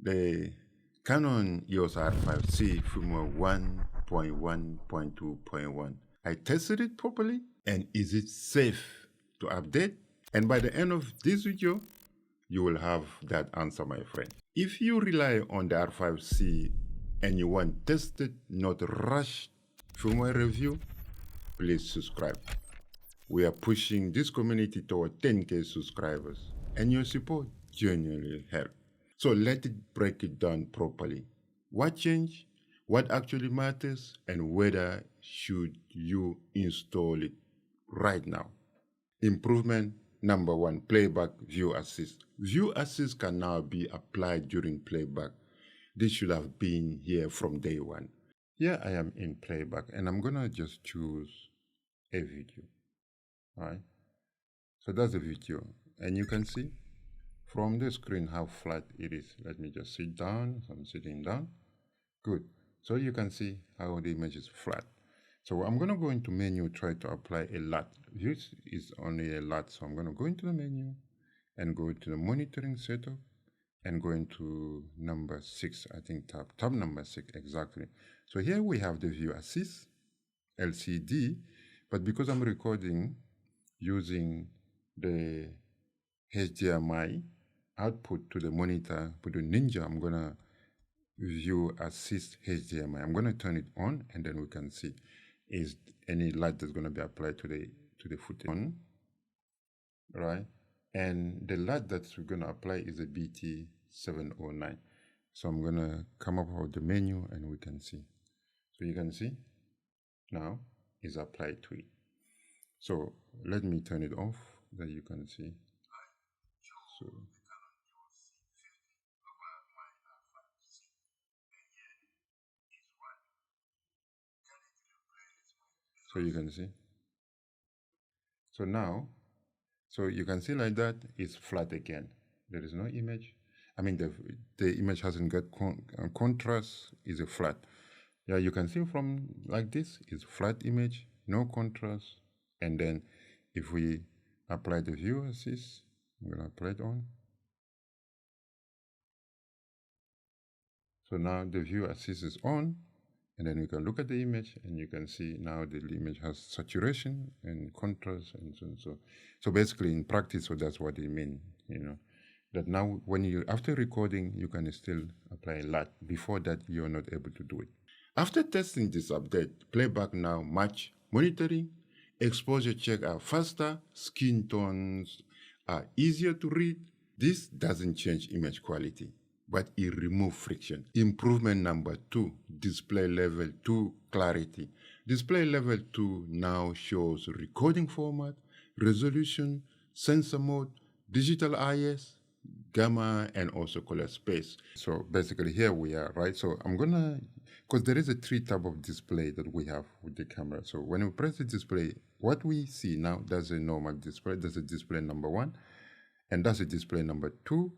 the Canon EOS R5C firmware 1.1.2.1. I tested it properly, and is it safe to update? And by the end of this video, you will have that answer, my friend. If you rely on the R5C and you want tested, not rushed firmware review, please subscribe. We are pushing this community toward 10K subscribers, and your support genuinely helps. So let it break it down properly. What changed, what actually matters, and whether should you install it right now. Improvement number 1, Playback View Assist. View Assist can now be applied during playback. This should have been here from day one. Here I am in playback, and I'm gonna just choose a video. All right, so that's the video, and you can see from the screen how flat it is. Let me just sit down. So I'm sitting down. Good. So you can see how the image is flat. So I'm going to go into menu, try to apply a LUT. This is only a LUT, so I'm going to go into the menu and go to the monitoring setup and go into number 6, I think tab number 6, exactly. So here we have the View Assist, LCD, but because I'm recording using the HDMI output to the monitor with the Ninja, I'm going to View Assist HDMI. I'm going to turn it on, and then we can see is any light that's going to be applied to the footage on, right? And the light that we're going to apply is a BT709. So I'm going to come up with the menu, and we can see. So you can see now is applied to it. So let me turn it off, that you can see. So you can see. So now, so you can see like that, it's flat again. There is no image. I mean, the image hasn't got contrast, is a flat. Yeah, you can see from like this, it's flat image, no contrast. And then if we apply the View Assist, I'm going to apply it on. So now the View Assist is on, and then we can look at the image, and you can see now the image has saturation and contrast and so on. So basically in practice, so that's what it means, you know, that now when you, after recording, you can still apply a LUT. Before that, you're not able to do it. After testing this update, playback now match monitoring, exposure check are faster, skin tones are easier to read. This doesn't change image quality, but it removes friction. Improvement number 2, display level 2 clarity. Display level 2 now shows recording format, resolution, sensor mode, digital IS, gamma, and also color space. So basically here we are, right? So I'm gonna, because there is a 3 type of display that we have with the camera. So when we press the display, what we see now, that's a normal display. That's a display number 1, and that's a display number 2,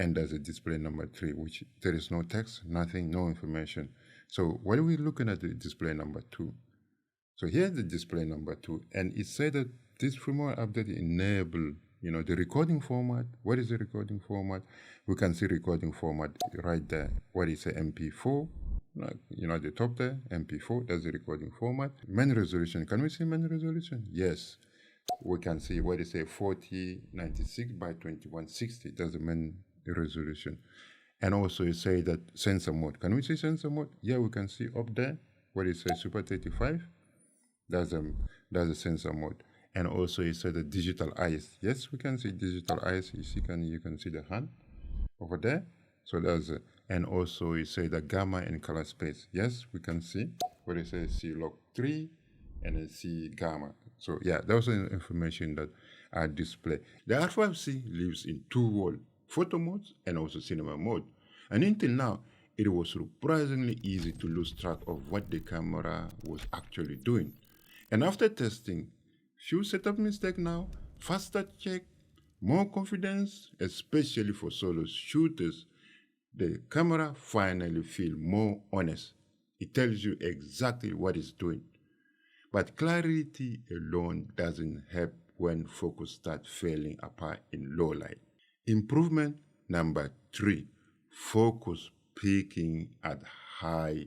and there's a display number 3, which there is no text, nothing, no information. So what are we looking at the display number 2? So here's the display number 2, and it said that this firmware update enable, you know, the recording format. What is the recording format? We can see recording format right there. What is a MP4? Like, you know, at the top there, MP4, that's the recording format. Main resolution, can we see main resolution? Yes. We can see what is a 4096 by 2160, that's the main resolution. And also you say that sensor mode. Can we see sensor mode? Yeah, we can see up there what it says Super 35. That's a sensor mode. And also you say the digital IS. Yes, we can see digital IS. You can see the hand over there. So that's and also you say the gamma and color space. Yes, we can see what it says C log 3 and then C gamma. So yeah, those are information that are displayed. The R5C lives in 2 worlds, photo mode and also cinema mode. And until now, it was surprisingly easy to lose track of what the camera was actually doing. And after testing, few setup mistakes now, faster check, more confidence, especially for solo shooters, the camera finally feels more honest. It tells you exactly what it's doing. But clarity alone doesn't help when focus starts falling apart in low light. Improvement number 3, focus peaking at high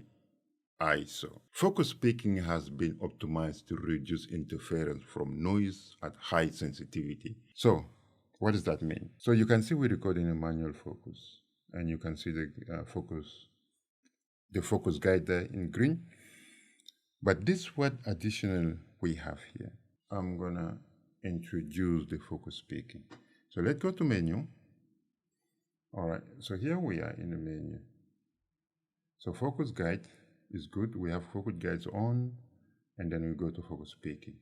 ISO. Focus peaking has been optimized to reduce interference from noise at high sensitivity. So, what does that mean? So you can see we're recording a manual focus, and you can see the focus guide there in green. But this what additional we have here. I'm gonna introduce the focus peaking. So let's go to menu. All right, so here we are in the menu. So focus guide is good. We have focus guides on, and then we go to focus peaking.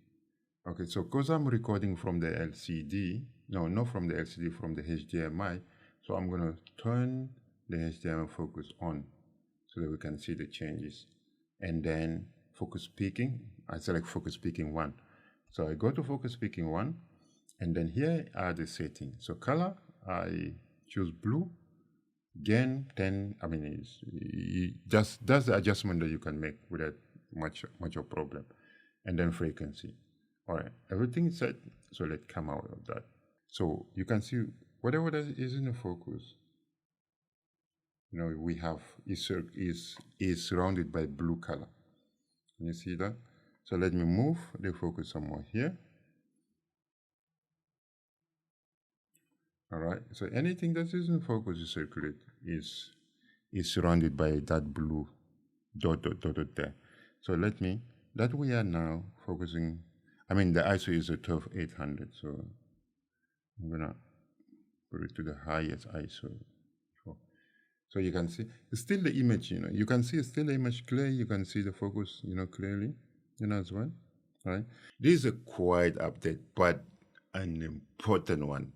Okay, so because I'm recording from the LCD, no, not from the LCD, from the HDMI, so I'm gonna turn the HDMI focus on so that we can see the changes. And then focus peaking, I select focus peaking 1. So I go to focus peaking 1, and then here are the settings. So color, I choose blue. Gain 10, I mean, that's the adjustment that you can make without much of problem. And then frequency. All right, everything is set, so let's come out of that. So you can see whatever that is in the focus, we have is surrounded by blue color. Can you see that? So let me move the focus somewhere here. All right, so anything that is in focus is circulate is surrounded by that blue dot there. So that we are now focusing, I mean the ISO is a 12800, so I'm gonna put it to the highest ISO. So you can see it's still the image, you can see it's still the image clear, you can see the focus, clearly, as well, right? This is a quiet update, but an important one.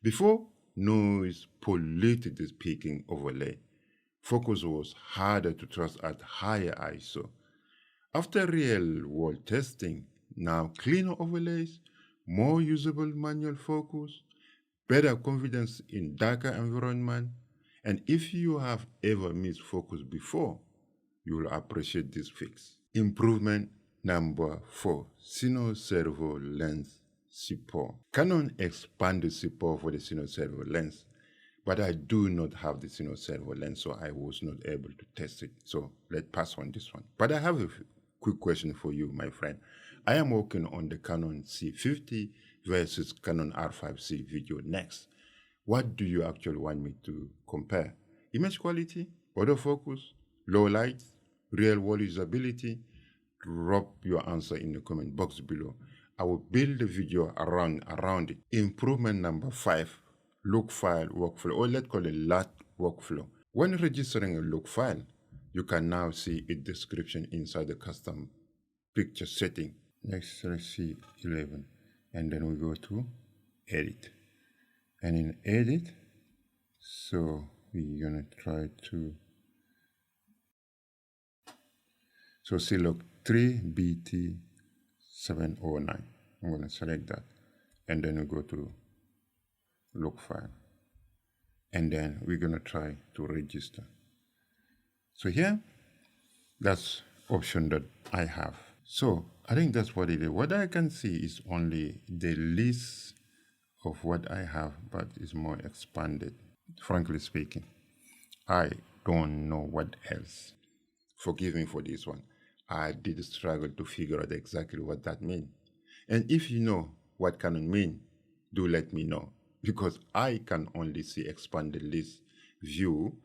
Before noise polluted this peaking overlay, focus was harder to trust at higher ISO. After real-world testing, now cleaner overlays, more usable manual focus, better confidence in darker environment, and if you have ever missed focus before, you will appreciate this fix. Improvement number 4, Cine-servo lens support. Canon expanded support for the Cine-servo lens, but I do not have the Cine-servo lens, so I was not able to test it. So let's pass on this one. But I have a quick question for you, my friend. I am working on the Canon C50 versus Canon R5C video next. What do you actually want me to compare? Image quality, autofocus, low light, real-world usability? Drop your answer in the comment box below. I will build a video around it. Improvement number 5, look file workflow, or let's call it LUT workflow. When registering a look file, you can now see a description inside the custom picture setting. Next, let's see 11, and then we go to edit. And in edit, so we're gonna try to, so select 3BT709. I'm gonna select that, and then we go to look file, and then we're gonna try to register. So here, that's option that I have. So I think that's what it is. What I can see is only the list of what I have, but it's more expanded. Frankly speaking, I don't know what else. Forgive me for this one. I did struggle to figure out exactly what that means. And if you know what Canon mean, do let me know, because I can only see expanded list view,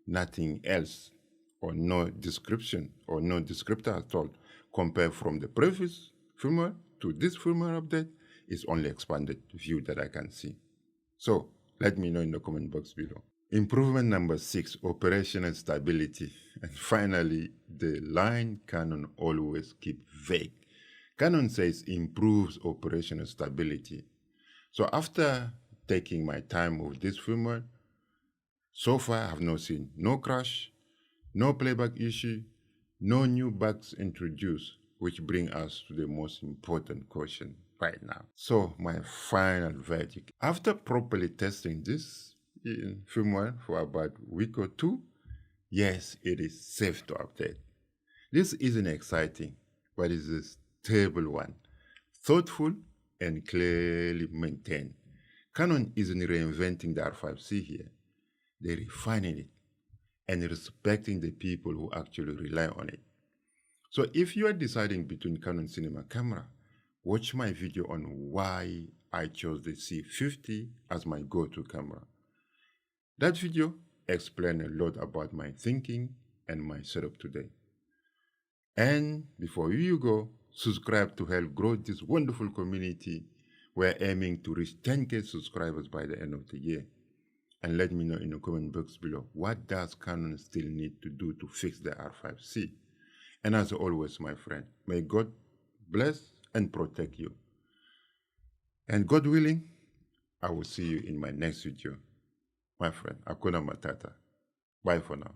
nothing else, or no description, or no descriptor at all. Compare from the previous firmware to this firmware update, is only expanded view that I can see. So let me know in the comment box below. Improvement number 6, operational stability. And finally, the line Canon always keep vague. Canon says improves operational stability. So after taking my time with this firmware, so far I have not seen no crash, no playback issue, no new bugs introduced, which bring us to the most important question right now. So my final verdict. After properly testing this firmware for about a week or 2, yes, it is safe to update. This isn't exciting, but it's a stable one, thoughtful and clearly maintained. Canon isn't reinventing the R5C here. they're refining it and respecting the people who actually rely on it. So if you are deciding between Canon cinema camera, watch my video on why I chose the C50 as my go-to camera. That video explains a lot about my thinking and my setup today. And before you go, subscribe to help grow this wonderful community. We're aiming to reach 10K subscribers by the end of the year. And let me know in the comment box below, what does Canon still need to do to fix the R5C? And as always, my friend, may God bless and protect you. And God willing, I will see you in my next video. My friend, Hakuna Matata. Bye for now.